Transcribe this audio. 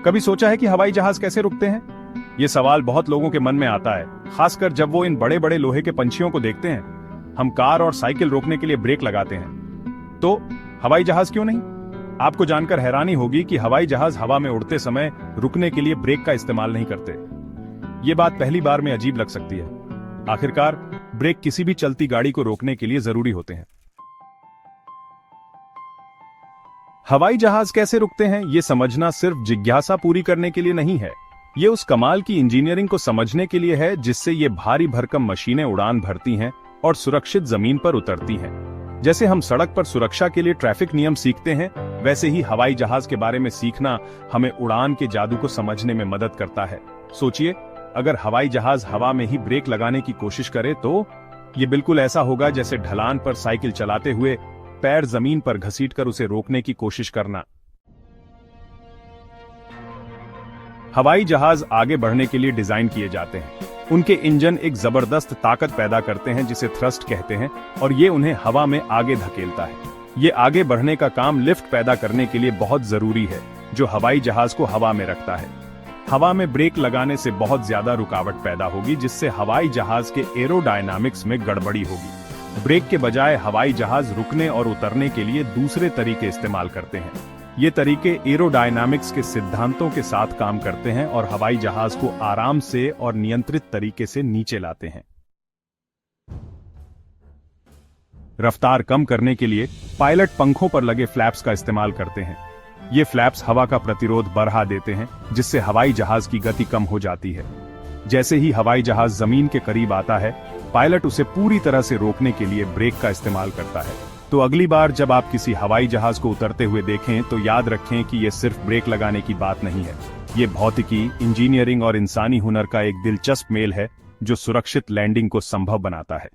कभी सोचा है कि हवाई जहाज कैसे रुकते हैं? ये सवाल बहुत लोगों के मन में आता है, खासकर जब वो इन बड़े बड़े लोहे के पंछियों को देखते हैं। हम कार और साइकिल रोकने के लिए ब्रेक लगाते हैं, तो हवाई जहाज क्यों नहीं? आपको जानकर हैरानी होगी कि हवाई जहाज हवा में उड़ते समय रुकने के लिए ब्रेक का इस्तेमाल नहीं करते। ये बात पहली बार में अजीब लग सकती है। आखिरकार ब्रेक किसी भी चलती गाड़ी को रोकने के लिए जरूरी होते हैं। हवाई जहाज कैसे रुकते हैं, ये समझना सिर्फ जिज्ञासा पूरी करने के लिए नहीं है। ये उस कमाल की इंजीनियरिंग को समझने के लिए है जिससे ये भारी भरकम मशीनें उड़ान भरती हैं और सुरक्षित जमीन पर उतरती हैं। जैसे हम सड़क पर सुरक्षा के लिए ट्रैफिक नियम सीखते हैं, वैसे ही हवाई जहाज के बारे में सीखना हमें उड़ान के जादू को समझने में मदद करता है। सोचिए, अगर हवाई जहाज हवा में ही ब्रेक लगाने की कोशिश करे तो ये बिल्कुल ऐसा होगा जैसे ढलान पर साइकिल चलाते हुए पैर जमीन पर घसीटकर उसे रोकने की कोशिश करना। हवाई जहाज आगे बढ़ने के लिए डिजाइन किए जाते हैं। उनके इंजन एक जबरदस्त ताकत पैदा करते हैं जिसे थ्रस्ट कहते हैं, और ये उन्हें हवा में आगे धकेलता है। ये आगे बढ़ने का काम लिफ्ट पैदा करने के लिए बहुत जरूरी है, जो हवाई जहाज को हवा में रखता है। हवा में ब्रेक लगाने से बहुत ज्यादा रुकावट पैदा होगी, जिससे हवाई जहाज के एरोडायनामिक्स में गड़बड़ी होगी। ब्रेक के बजाय हवाई जहाज रुकने और उतरने के लिए दूसरे तरीके इस्तेमाल करते हैं। ये तरीके एरोडायनामिक्स के सिद्धांतों के साथ काम करते हैं और हवाई जहाज को आराम से और नियंत्रित तरीके से नीचे लाते हैं। रफ्तार कम करने के लिए पायलट पंखों पर लगे फ्लैप्स का इस्तेमाल करते हैं। ये फ्लैप्स हवा का प्रतिरोध बढ़ा देते हैं, जिससे हवाई जहाज की गति कम हो जाती है। जैसे ही हवाई जहाज जमीन के करीब आता है, पायलट उसे पूरी तरह से रोकने के लिए ब्रेक का इस्तेमाल करता है। तो अगली बार जब आप किसी हवाई जहाज को उतरते हुए देखें तो याद रखें कि यह सिर्फ ब्रेक लगाने की बात नहीं है। ये भौतिकी, इंजीनियरिंग और इंसानी हुनर का एक दिलचस्प मेल है जो सुरक्षित लैंडिंग को संभव बनाता है।